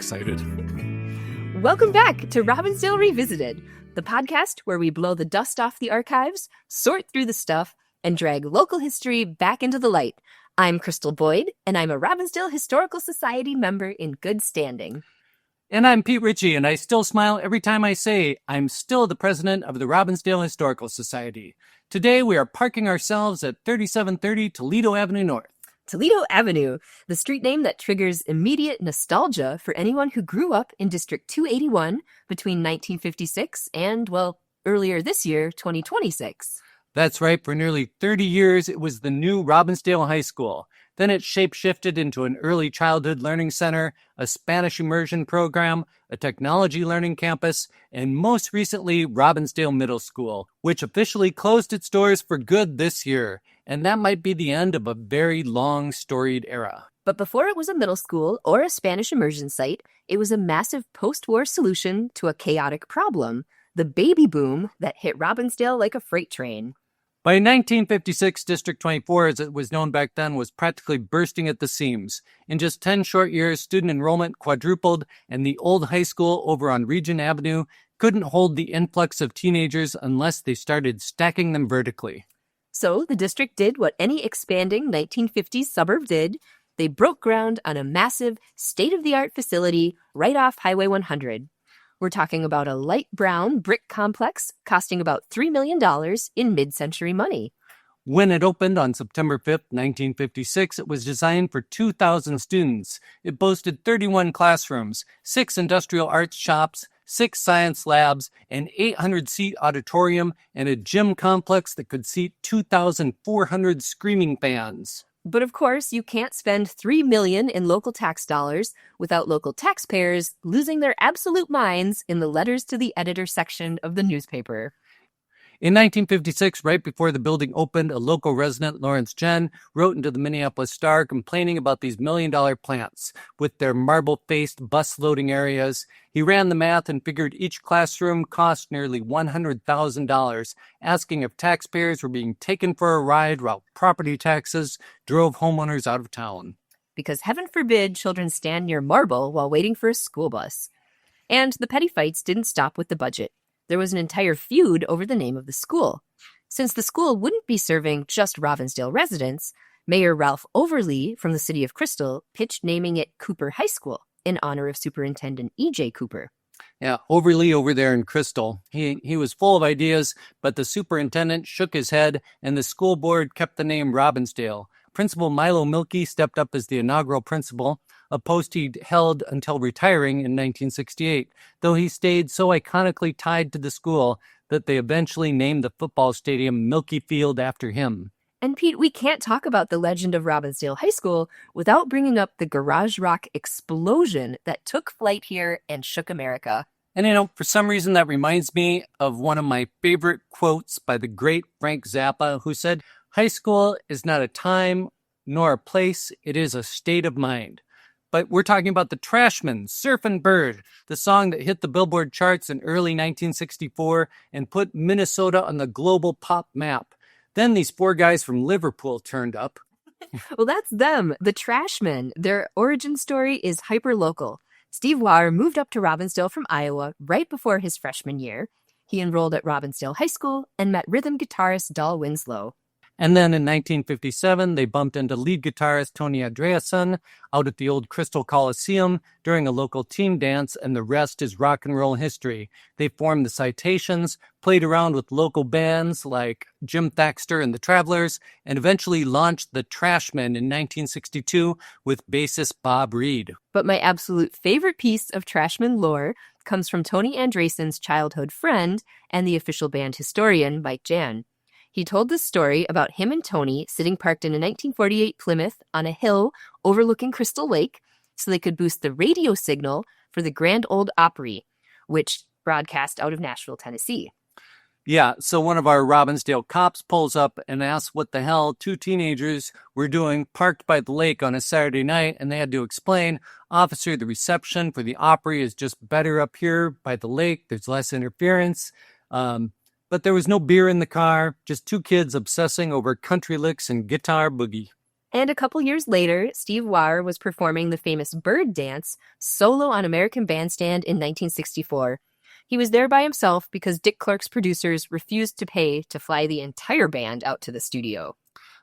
excited. Welcome back to Robbinsdale Revisited, the podcast where we blow the dust off the archives, sort through the stuff, and drag local history back into the light. I'm Crystal Boyd, and I'm a Robbinsdale Historical Society member in good standing. And I'm Pete Ritchie, and I still smile every time I say I'm still the president of the Robbinsdale Historical Society. Today we are parking ourselves at 3730 Toledo Avenue North. Toledo Avenue, the street name that triggers immediate nostalgia for anyone who grew up in District 281 between 1956 and, well, earlier this year, 2026. That's right, for nearly 30 years it was the new Robbinsdale High School. Then it shape-shifted into an early childhood learning center, a Spanish immersion program, a technology learning campus, and most recently, Robbinsdale Middle School, which officially closed its doors for good this year. And that might be the end of a very long, storied era. But before it was a middle school or a Spanish immersion site, it was a massive post-war solution to a chaotic problem, the baby boom that hit Robbinsdale like a freight train. By 1956, District 24, as it was known back then, was practically bursting at the seams. In just 10 short years, student enrollment quadrupled, and the old high school over on Regent Avenue couldn't hold the influx of teenagers unless they started stacking them vertically. So the district did what any expanding 1950s suburb did. They broke ground on a massive, state-of-the-art facility right off Highway 100. We're talking about a light brown brick complex costing about $3 million in mid-century money. When it opened on September 5th, 1956, it was designed for 2,000 students. It boasted 31 classrooms, 6 industrial arts shops, 6 science labs, an 800-seat auditorium, and a gym complex that could seat 2,400 screaming fans. But of course, you can't spend $3 million in local tax dollars without local taxpayers losing their absolute minds in the letters to the editor section of the newspaper. In 1956, right before the building opened, a local resident, Lawrence Jen, wrote into the Minneapolis Star complaining about these million-dollar plants with their marble-faced bus-loading areas. He ran the math and figured each classroom cost nearly $100,000, asking if taxpayers were being taken for a ride while property taxes drove homeowners out of town. Because heaven forbid children stand near marble while waiting for a school bus. And the petty fights didn't stop with the budget. There was an entire feud over the name of the school. Since the school wouldn't be serving just Robbinsdale residents, Mayor Ralph Overly from the city of Crystal pitched naming it Cooper High School in honor of Superintendent E.J. Cooper. Yeah, Overly over there in Crystal. He was full of ideas, but the superintendent shook his head, and the school board kept the name Robbinsdale. Principal Milo Milkey stepped up as the inaugural principal, a post he'd held until retiring in 1968, though he stayed so iconically tied to the school that they eventually named the football stadium Milkey Field after him. And Pete, we can't talk about the legend of Robbinsdale High School without bringing up the garage rock explosion that took flight here and shook America. And for some reason that reminds me of one of my favorite quotes by the great Frank Zappa, who said, "High school is not a time nor a place, it is a state of mind." But we're talking about the Trashmen, Surfin' Bird, the song that hit the Billboard charts in early 1964 and put Minnesota on the global pop map. Then these 4 guys from Liverpool turned up. Well, that's them, the Trashmen. Their origin story is hyper-local. Steve Wahr moved up to Robbinsdale from Iowa right before his freshman year. He enrolled at Robbinsdale High School and met rhythm guitarist Dahl Winslow. And then in 1957, they bumped into lead guitarist Tony Andreasson out at the old Crystal Coliseum during a local team dance, and the rest is rock and roll history. They formed the Citations, played around with local bands like Jim Thaxter and the Travelers, and eventually launched the Trashmen in 1962 with bassist Bob Reed. But my absolute favorite piece of Trashmen lore comes from Tony Andreasson's childhood friend and the official band historian, Mike Jan. He told this story about him and Tony sitting parked in a 1948 Plymouth on a hill overlooking Crystal Lake so they could boost the radio signal for the Grand Ole Opry, which broadcast out of Nashville, Tennessee. Yeah, so one of our Robbinsdale cops pulls up and asks what the hell 2 teenagers were doing parked by the lake on a Saturday night, and they had to explain, "Officer, the reception for the Opry is just better up here by the lake. There's less interference." But there was no beer in the car, just 2 kids obsessing over country licks and guitar boogie. And a couple years later, Steve Wauer was performing the famous Bird Dance solo on American Bandstand in 1964. He was there by himself because Dick Clark's producers refused to pay to fly the entire band out to the studio.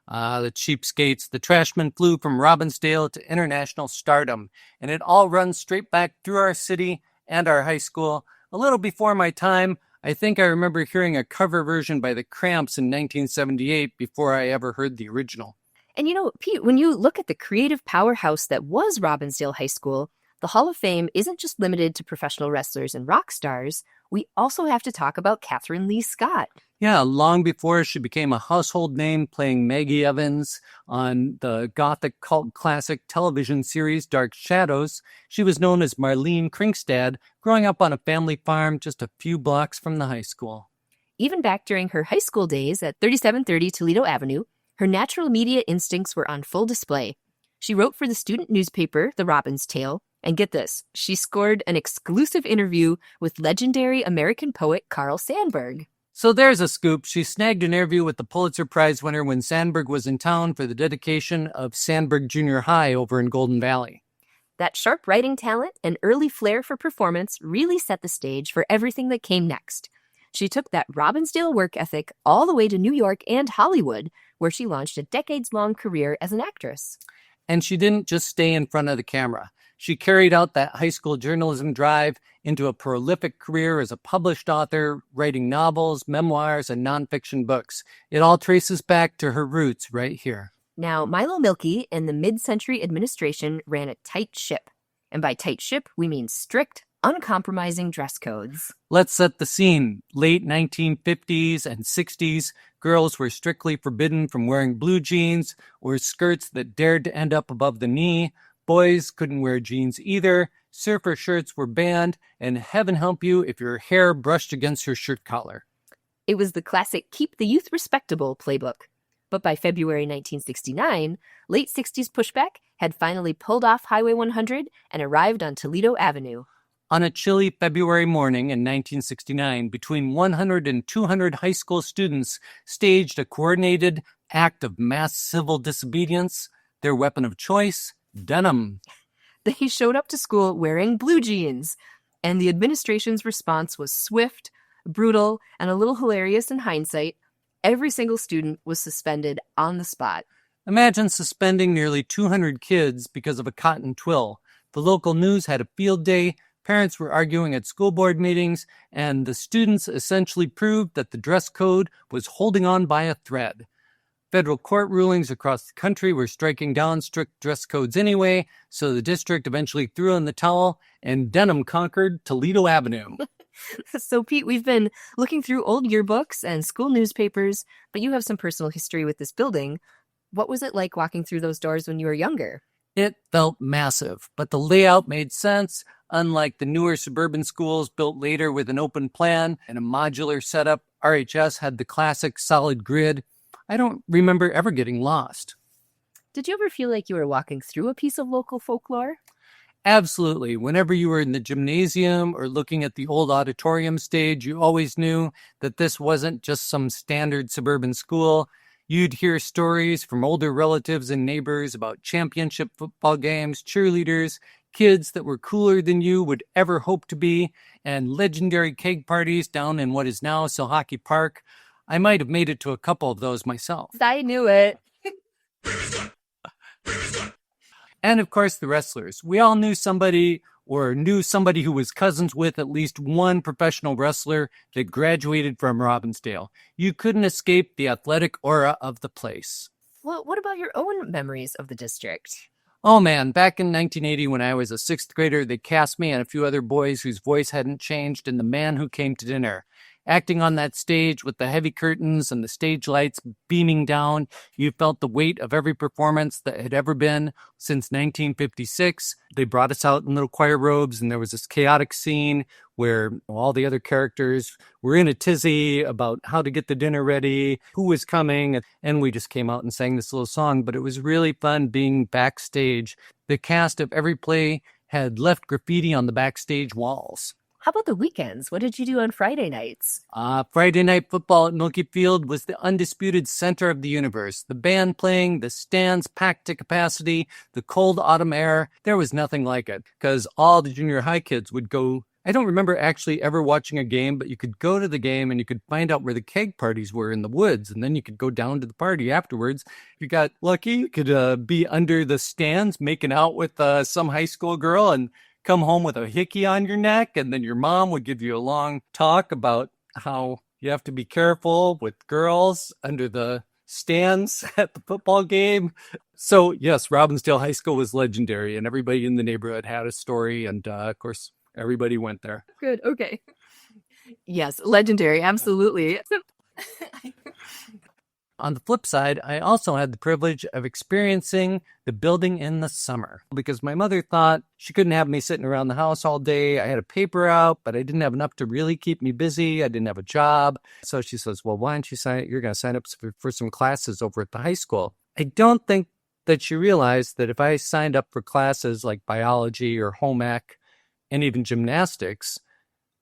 The cheapskates. The Trashmen flew from Robbinsdale to international stardom, and it all runs straight back through our city and our high school. A little before my time, I think I remember hearing a cover version by the Cramps in 1978 before I ever heard the original. And Pete, when you look at the creative powerhouse that was Robbinsdale High School, the Hall of Fame isn't just limited to professional wrestlers and rock stars. We also have to talk about Catherine Lee Scott. Yeah, long before she became a household name playing Maggie Evans on the gothic cult classic television series Dark Shadows, she was known as Marlene Krinkstad, growing up on a family farm just a few blocks from the high school. Even back during her high school days at 3730 Toledo Avenue, her natural media instincts were on full display. She wrote for the student newspaper, The Robbinsdale, and get this, she scored an exclusive interview with legendary American poet Carl Sandburg. So there's a scoop. She snagged an interview with the Pulitzer Prize winner when Sandburg was in town for the dedication of Sandburg Junior High over in Golden Valley. That sharp writing talent and early flair for performance really set the stage for everything that came next. She took that Robbinsdale work ethic all the way to New York and Hollywood, where she launched a decades-long career as an actress. And she didn't just stay in front of the camera. She carried out that high school journalism drive into a prolific career as a published author, writing novels, memoirs, and nonfiction books. It all traces back to her roots right here. Now, Milo Milky and the mid-century administration ran a tight ship. And by tight ship, we mean strict, uncompromising dress codes. Let's set the scene. Late 1950s and 60s, girls were strictly forbidden from wearing blue jeans or skirts that dared to end up above the knee. Boys couldn't wear jeans either. Surfer shirts were banned, and heaven help you if your hair brushed against your shirt collar. It was the classic keep the youth respectable playbook. But by February 1969, late 60s pushback had finally pulled off Highway 100 and arrived on Toledo Avenue. On a chilly February morning in 1969, between 100 and 200 high school students staged a coordinated act of mass civil disobedience. Their weapon of choice, denim. They showed up to school wearing blue jeans, and the administration's response was swift, brutal, and a little hilarious in hindsight. Every single student was suspended on the spot. Imagine suspending nearly 200 kids because of a cotton twill. The local news had a field day. Parents were arguing at school board meetings, and the students essentially proved that the dress code was holding on by a thread. Federal court rulings across the country were striking down strict dress codes anyway, so the district eventually threw in the towel, and denim conquered Toledo Avenue. So, Pete, we've been looking through old yearbooks and school newspapers, but you have some personal history with this building. What was it like walking through those doors when you were younger? It felt massive, but the layout made sense. Unlike the newer suburban schools built later with an open plan and a modular setup, RHS had the classic solid grid. I don't remember ever getting lost. Did you ever feel like you were walking through a piece of local folklore? Absolutely. Whenever you were in the gymnasium or looking at the old auditorium stage, you always knew that this wasn't just some standard suburban school. You'd hear stories from older relatives and neighbors about championship football games, cheerleaders, kids that were cooler than you would ever hope to be, and legendary keg parties down in what is now Silhockey Park. I might have made it to a couple of those myself. I knew it. And of course, the wrestlers. We all knew somebody who was cousins with at least one professional wrestler that graduated from Robbinsdale. You couldn't escape the athletic aura of the place. Well, what about your own memories of the district? Oh man, back in 1980 when I was a sixth grader, they cast me and a few other boys whose voice hadn't changed in The Man Who Came to Dinner. Acting on that stage with the heavy curtains and the stage lights beaming down, you felt the weight of every performance that had ever been since 1956. They brought us out in little choir robes, and there was this chaotic scene where all the other characters were in a tizzy about how to get the dinner ready, who was coming, and we just came out and sang this little song. But it was really fun being backstage. The cast of every play had left graffiti on the backstage walls. How about the weekends? What did you do on Friday nights? Friday night football at Milky Field was the undisputed center of the universe. The band playing, the stands packed to capacity, the cold autumn air. There was nothing like it because all the junior high kids would go. I don't remember actually ever watching a game, but you could go to the game and you could find out where the keg parties were in the woods. And then you could go down to the party afterwards. If you got lucky, you could be under the stands making out with some high school girl and come home with a hickey on your neck. And then your mom would give you a long talk about how you have to be careful with girls under the stands at the football game. So yes, Robbinsdale High School was legendary and everybody in the neighborhood had a story. And of course, everybody went there. Good. Okay. Yes, legendary. Absolutely. On the flip side, I also had the privilege of experiencing the building in the summer because my mother thought she couldn't have me sitting around the house all day. I had a paper out, but I didn't have enough to really keep me busy. I didn't have a job. So she says, well, why don't you you're going to sign up for some classes over at the high school. I don't think that she realized that if I signed up for classes like biology or home ec and even gymnastics,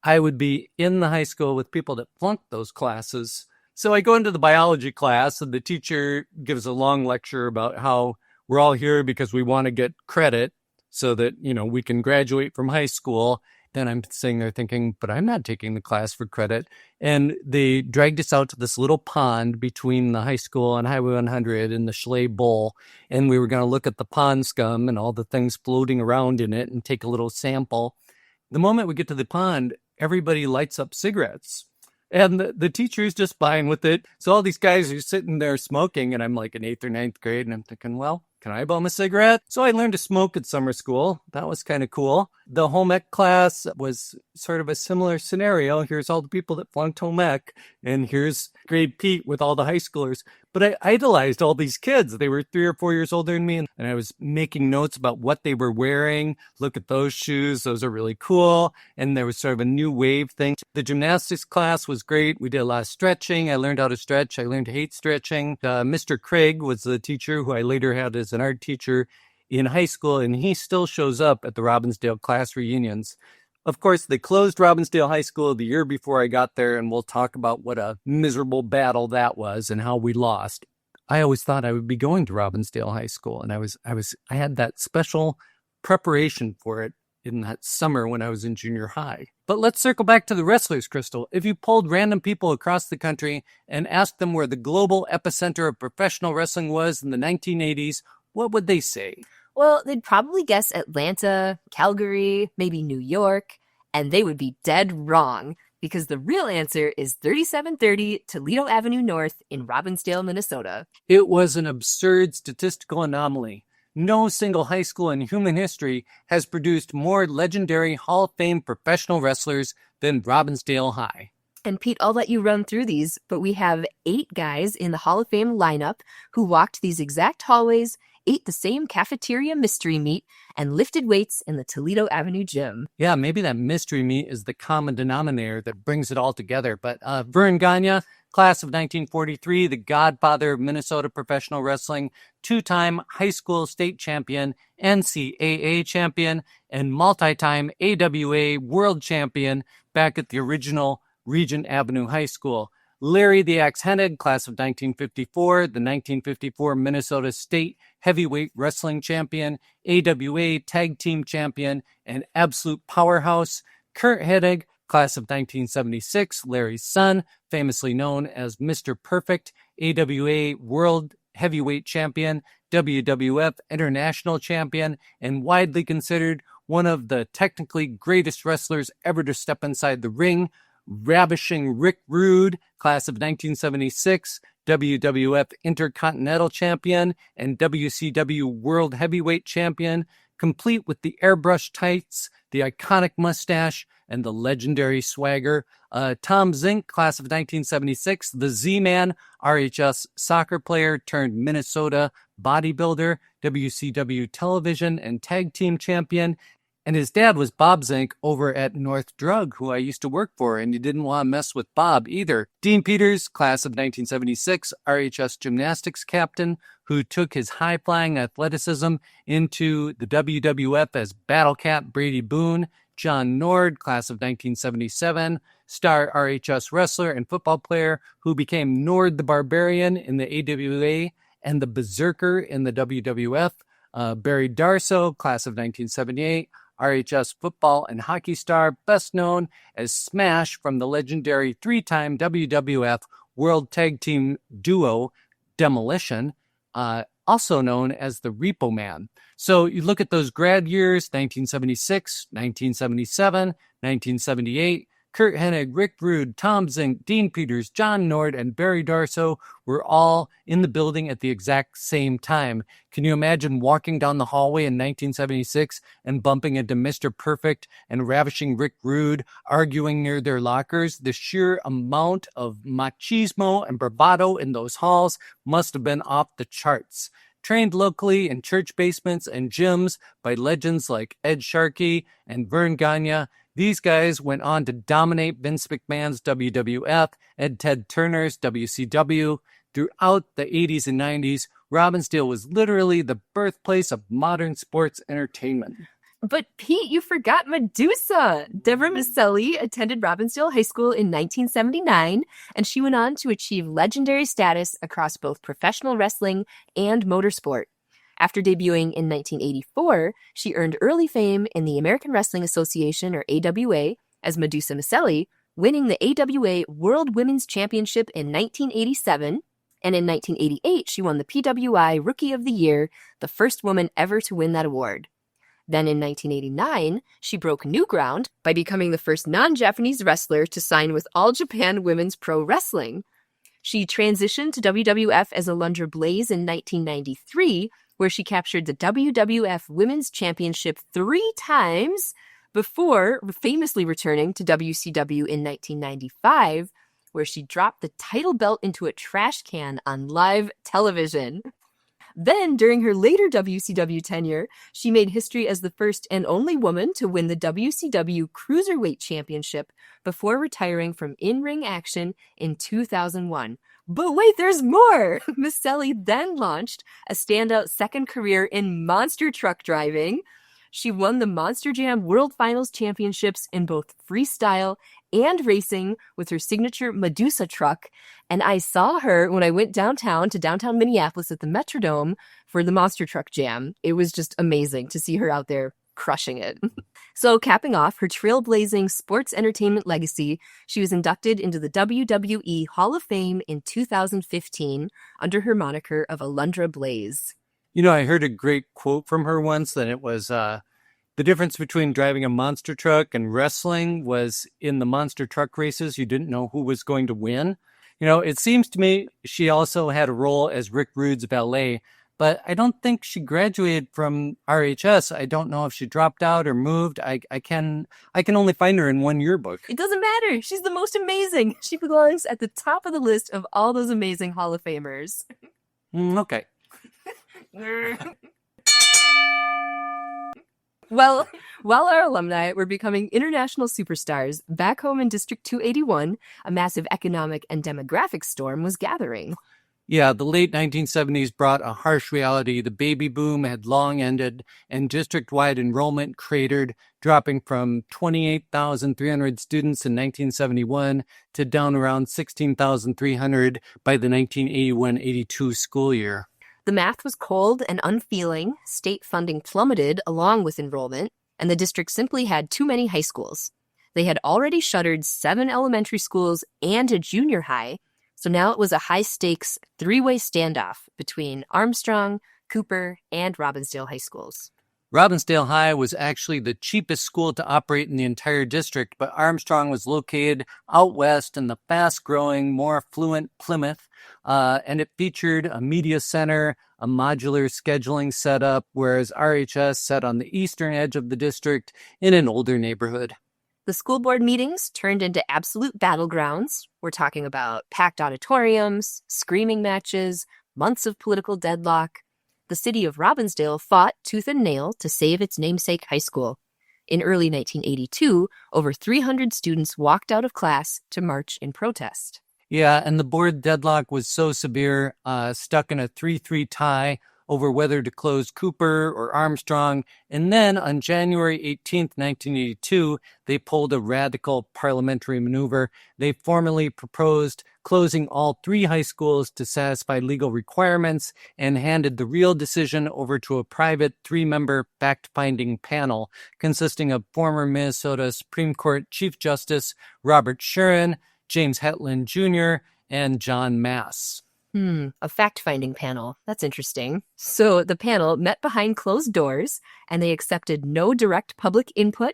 I would be in the high school with people that flunked those classes. So I go into the biology class and the teacher gives a long lecture about how we're all here because we want to get credit so that, we can graduate from high school. Then I'm sitting there thinking, but I'm not taking the class for credit. And they dragged us out to this little pond between the high school and Highway 100 in the Schley Bowl. And we were going to look at the pond scum and all the things floating around in it and take a little sample. The moment we get to the pond, everybody lights up cigarettes. And the teacher's just fine with it. So all these guys are sitting there smoking, and I'm like in 8th or 9th grade, and I'm thinking, well, can I bum a cigarette? So I learned to smoke at summer school. That was kind of cool. The home ec class was sort of a similar scenario. Here's all the people that flunked home ec, and here's grade Pete with all the high schoolers. But I idolized all these kids. They were 3 or 4 years older than me, and I was making notes about what they were wearing. Look at those shoes. Those are really cool. And there was sort of a new wave thing. The gymnastics class was great. We did a lot of stretching. I learned how to stretch. I learned to hate stretching. Mr. Craig was the teacher who I later had as an art teacher in high school, and he still shows up at the Robbinsdale class reunions. Of course, they closed Robbinsdale High School the year before I got there, and we'll talk about what a miserable battle that was and how we lost. I always thought I would be going to Robbinsdale High School, and I had that special preparation for it in that summer when I was in junior high. But let's circle back to the wrestlers, Crystal. If you polled random people across the country and asked them where the global epicenter of professional wrestling was in the 1980s, what would they say? Well, they'd probably guess Atlanta, Calgary, maybe New York, and they would be dead wrong because the real answer is 3730 Toledo Avenue North in Robbinsdale, Minnesota. It was an absurd statistical anomaly. No single high school in human history has produced more legendary Hall of Fame professional wrestlers than Robbinsdale High. And Pete, I'll let you run through these, but we have 8 guys in the Hall of Fame lineup who walked these exact hallways, ate the same cafeteria mystery meat, and lifted weights in the Toledo Avenue gym. Yeah, maybe that mystery meat is the common denominator that brings it all together. But Vern Gagne, class of 1943, the godfather of Minnesota professional wrestling, 2-time high school state champion, NCAA champion, and multi-time AWA world champion back at the original Regent Avenue High School. Larry the Axe Hennig, class of 1954, the 1954 Minnesota State Heavyweight Wrestling Champion, AWA Tag Team Champion, and absolute powerhouse. Kurt Hennig, class of 1976, Larry's son, famously known as Mr. Perfect, AWA World Heavyweight Champion, WWF International Champion, and widely considered one of the technically greatest wrestlers ever to step inside the ring. Ravishing Rick Rude, class of 1976, WWF Intercontinental Champion and WCW World Heavyweight Champion, complete with the airbrush tights, the iconic mustache, and the legendary swagger. Tom Zink, class of 1976, the Z-Man, RHS soccer player turned Minnesota bodybuilder, WCW television and tag team champion. And his dad was Bob Zink over at North Drug, who I used to work for, and you didn't want to mess with Bob either. Dean Peters, class of 1976, RHS gymnastics captain, who took his high-flying athleticism into the WWF as Battle Cat Brady Boone. John Nord, class of 1977, star RHS wrestler and football player who became Nord the Barbarian in the AWA and the Berserker in the WWF, Barry Darsow, class of 1978, RHS football and hockey star, best known as Smash from the legendary three-time WWF World Tag Team Duo Demolition, also known as the Repo Man. So you look at those grad years, 1976, 1977, 1978, Kurt Hennig, Rick Rude, Tom Zink, Dean Peters, John Nord, and Barry Darsow were all in the building at the exact same time. Can you imagine walking down the hallway in 1976 and bumping into Mr. Perfect and ravishing Rick Rude, arguing near their lockers? The sheer amount of machismo and bravado in those halls must have been off the charts. Trained locally in church basements and gyms by legends like Ed Sharkey and Vern Gagne, these guys went on to dominate Vince McMahon's WWF and Ted Turner's WCW. Throughout the 80s and 90s, Robbinsdale was literally the birthplace of modern sports entertainment. But Pete, you forgot Medusa. Deborah Miceli attended Robbinsdale High School in 1979, and she went on to achieve legendary status across both professional wrestling and motorsport. After debuting in 1984, she earned early fame in the American Wrestling Association, or AWA, as Medusa Miceli, winning the AWA World Women's Championship in 1987, and in 1988 she won the PWI Rookie of the Year, the first woman ever to win that award. Then in 1989, she broke new ground by becoming the first non-Japanese wrestler to sign with All Japan Women's Pro Wrestling. She transitioned to WWF as Alundra Blaze in 1993, where she captured the WWF Women's Championship 3 times before famously returning to WCW in 1995, where she dropped the title belt into a trash can on live television. Then, during her later WCW tenure, she made history as the first and only woman to win the WCW Cruiserweight Championship before retiring from in-ring action in 2001. But wait, there's more! Miceli then launched a standout second career in monster truck driving. She won the Monster Jam World Finals Championships in both freestyle and racing with her signature Medusa truck, and I saw her when I went downtown to downtown Minneapolis at the Metrodome for the Monster Truck Jam. It was just amazing to see her out there crushing it. So, capping off her trailblazing sports entertainment legacy, she was inducted into the WWE Hall of Fame in 2015 under her moniker of Alundra Blaze. You know, I heard a great quote from her once, that it was, the difference between driving a monster truck and wrestling was in the monster truck races, you didn't know who was going to win. You know, it seems to me she also had a role as Rick Rude's valet, but I don't think she graduated from RHS. I don't know if she dropped out or moved. I can only find her in one yearbook. It doesn't matter. She's the most amazing. She belongs at the top of the list of all those amazing Hall of Famers. Okay. Well, while our alumni were becoming international superstars, back home in District 281, a massive economic and demographic storm was gathering. Yeah, the late 1970s brought a harsh reality. The baby boom had long ended, and district-wide enrollment cratered, dropping from 28,300 students in 1971 to down around 16,300 by the 1981-82 school year. The math was cold and unfeeling, state funding plummeted along with enrollment, and the district simply had too many high schools. They had already shuttered 7 elementary schools and a junior high, so now it was a high-stakes 3-way standoff between Armstrong, Cooper, and Robbinsdale high schools. Robbinsdale High was actually the cheapest school to operate in the entire district, but Armstrong was located out west in the fast-growing, more affluent Plymouth, and it featured a media center, a modular scheduling setup, whereas RHS sat on the eastern edge of the district in an older neighborhood. The school board meetings turned into absolute battlegrounds. We're talking about packed auditoriums, screaming matches, months of political deadlock. The city of Robbinsdale fought tooth and nail to save its namesake high school. In early 1982, over 300 students walked out of class to march in protest. Yeah, and the board deadlock was so severe, stuck in a 3-3 tie over whether to close Cooper or Armstrong, and then on January 18th, 1982, they pulled a radical parliamentary maneuver. They formally proposed closing all 3 high schools to satisfy legal requirements and handed the real decision over to a private 3-member fact-finding panel consisting of former Minnesota Supreme Court Chief Justice Robert Schuren, James Hetland Jr., and John Mass. A fact-finding panel. That's interesting. So the panel met behind closed doors, and they accepted no direct public input.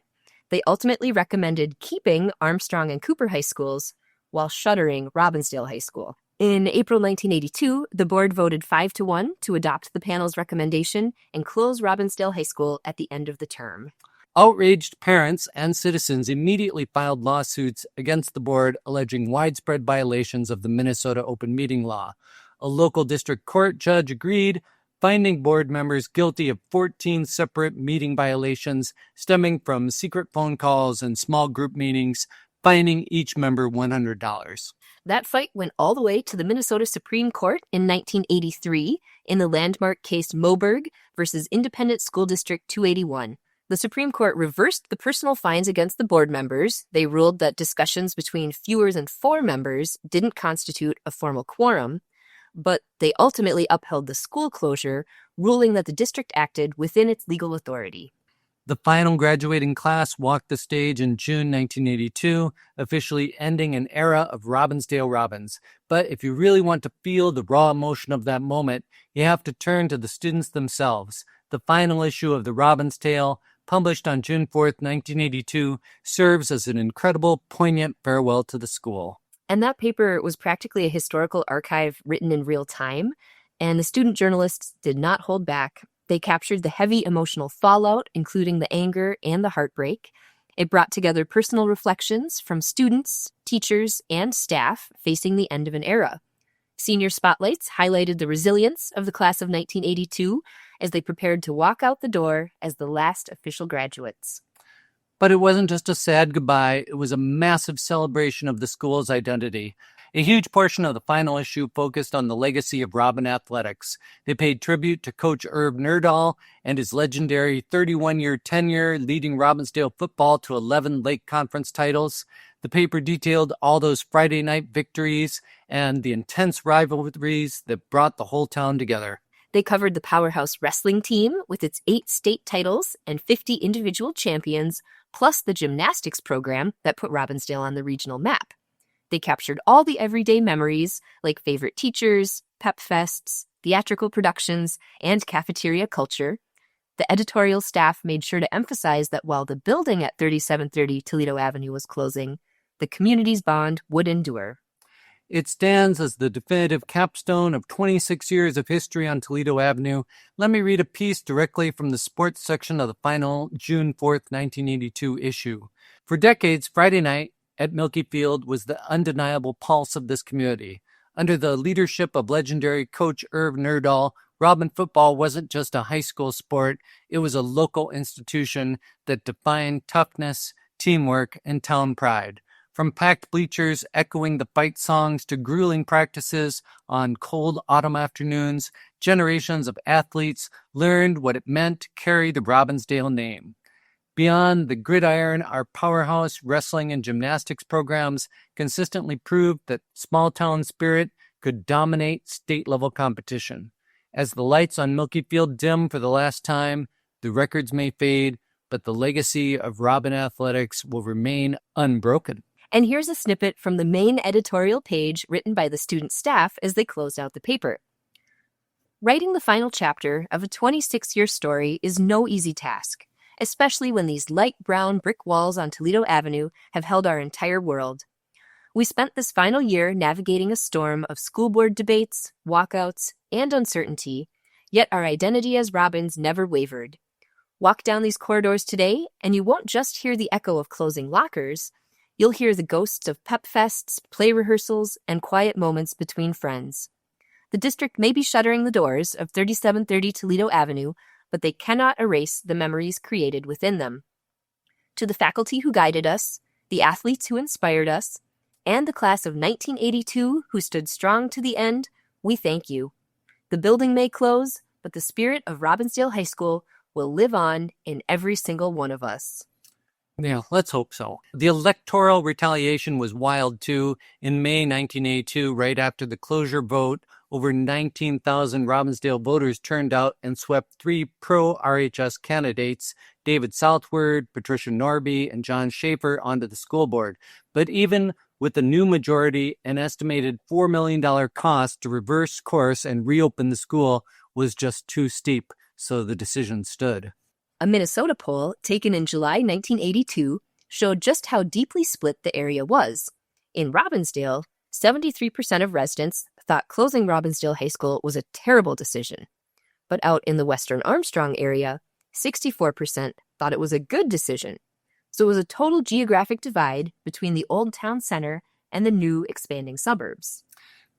They ultimately recommended keeping Armstrong and Cooper high schools while shuttering Robbinsdale High School. In April 1982, the board voted 5-1 to adopt the panel's recommendation and close Robbinsdale High School at the end of the term. Outraged parents and citizens immediately filed lawsuits against the board alleging widespread violations of the Minnesota open meeting law. A local district court judge agreed, finding board members guilty of 14 separate meeting violations stemming from secret phone calls and small group meetings, fining each member $100. That fight went all the way to the Minnesota Supreme Court in 1983 in the landmark case Moberg versus Independent School District 281. The Supreme Court reversed the personal fines against the board members. They ruled that discussions between fewer than 4 members didn't constitute a formal quorum, but they ultimately upheld the school closure, ruling that the district acted within its legal authority. The final graduating class walked the stage in June 1982, officially ending an era of Robbinsdale Robins. But if you really want to feel the raw emotion of that moment, you have to turn to the students themselves. The final issue of the Robin's Tale, published on June 4th, 1982, serves as an incredible, poignant farewell to the school. And that paper was practically a historical archive written in real time, and the student journalists did not hold back. They captured the heavy emotional fallout, including the anger and the heartbreak. It brought together personal reflections from students, teachers, and staff facing the end of an era. Senior spotlights highlighted the resilience of the class of 1982 as they prepared to walk out the door as the last official graduates. But it wasn't just a sad goodbye, it was a massive celebration of the school's identity. A huge portion of the final issue focused on the legacy of Robin athletics. They paid tribute to Coach Irv Nerdahl and his legendary 31-year tenure leading Robbinsdale football to 11 Lake Conference titles. The paper detailed all those Friday night victories and the intense rivalries that brought the whole town together. They covered the powerhouse wrestling team with its 8 state titles and 50 individual champions, plus the gymnastics program that put Robbinsdale on the regional map. They captured all the everyday memories, like favorite teachers, pep fests, theatrical productions, and cafeteria culture. The editorial staff made sure to emphasize that while the building at 3730 Toledo Avenue was closing, the community's bond would endure. It stands as the definitive capstone of 26 years of history on Toledo Avenue. Let me read a piece directly from the sports section of the final June 4th, 1982 issue. For decades, Friday night at Milky Field was the undeniable pulse of this community. Under the leadership of legendary coach Irv Nerdahl, Robin football wasn't just a high school sport, it was a local institution that defined toughness, teamwork, and town pride. From packed bleachers echoing the fight songs to grueling practices on cold autumn afternoons, generations of athletes learned what it meant to carry the Robbinsdale name. Beyond the gridiron, our powerhouse wrestling and gymnastics programs consistently proved that small-town spirit could dominate state-level competition. As the lights on Milky Field dim for the last time, the records may fade, but the legacy of Robin athletics will remain unbroken. And here's a snippet from the main editorial page written by the student staff as they closed out the paper. Writing the final chapter of a 26-year story is no easy task, especially when these light brown brick walls on Toledo Avenue have held our entire world. We spent this final year navigating a storm of school board debates, walkouts, and uncertainty, yet our identity as Robins never wavered. Walk down these corridors today, and you won't just hear the echo of closing lockers. You'll hear the ghosts of pep fests, play rehearsals, and quiet moments between friends. The district may be shuttering the doors of 3730 Toledo Avenue, but they cannot erase the memories created within them. To the faculty who guided us, the athletes who inspired us, and the class of 1982 who stood strong to the end, we thank you. The building may close, but the spirit of Robbinsdale High School will live on in every single one of us. Yeah, let's hope so. The electoral retaliation was wild, too. In May 1982, right after the closure vote, over 19,000 Robbinsdale voters turned out and swept three pro-RHS candidates, David Southward, Patricia Norby, and John Schaefer, onto the school board. But even with the new majority, an estimated $4 million cost to reverse course and reopen the school was just too steep, so the decision stood. A Minnesota poll taken in July 1982 showed just how deeply split the area was. In Robbinsdale, 73% of residents thought closing Robbinsdale High School was a terrible decision. But out in the Western Armstrong area, 64% thought it was a good decision. So it was a total geographic divide between the old town center and the new expanding suburbs.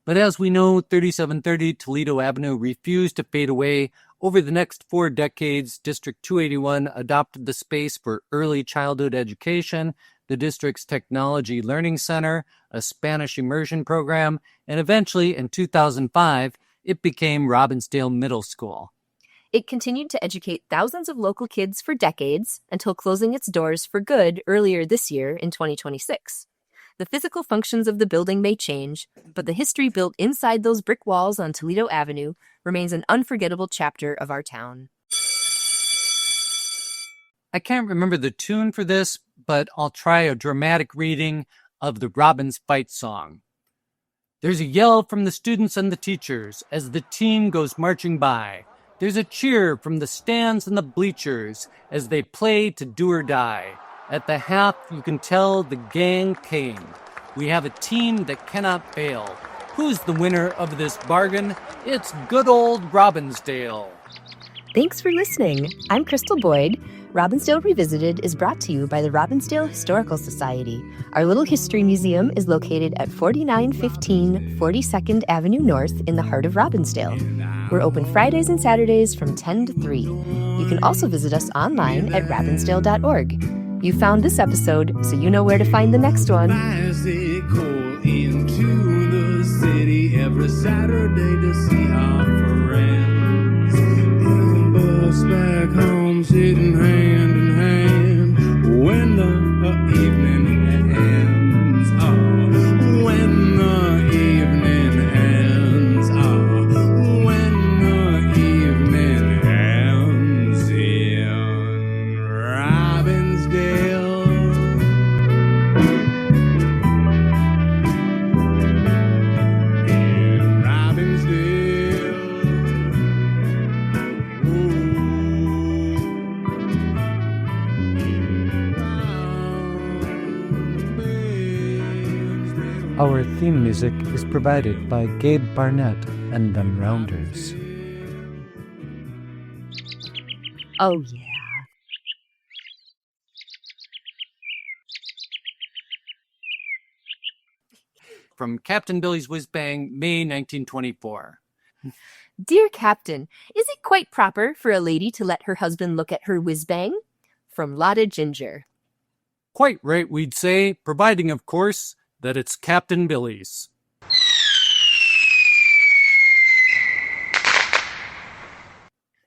But as we know, 3730 Toledo Avenue refused to fade away. Over the next 4 decades, District 281 adopted the space for early childhood education, the district's technology learning center, a Spanish immersion program, and eventually, in 2005, it became Robbinsdale Middle School. It continued to educate thousands of local kids for decades until closing its doors for good earlier this year in 2026. The physical functions of the building may change, but the history built inside those brick walls on Toledo Avenue remains an unforgettable chapter of our town. I can't remember the tune for this, but I'll try a dramatic reading of the Robins Fight song. There's a yell from the students and the teachers as the team goes marching by. There's a cheer from the stands and the bleachers as they play to do or die. At the half, you can tell the gang came. We have a team that cannot fail. Who's the winner of this bargain? It's good old Robbinsdale. Thanks for listening. I'm Crystal Boyd. Robbinsdale Revisited is brought to you by the Robbinsdale Historical Society. Our little history museum is located at 4915 42nd Avenue North in the heart of Robbinsdale. We're open Fridays and Saturdays from 10 to 3. You can also visit us online at robbinsdale.org. You found this episode, so you know where to find the next one. Bicycle into the city every Saturday to see our friends. In the bus back home, sitting hand in hand when the evening ends. Oh, when the evening ends. Oh, when the evening ends in Robbinsdale. Our theme music is provided by Gabe Barnett and Them Rounders. Oh, yeah. From Captain Billy's Whiz Bang, May 1924. Dear Captain, is it quite proper for a lady to let her husband look at her whiz-bang? From Lotta Ginger. Quite right, we'd say, providing, of course, that it's Captain Billy's.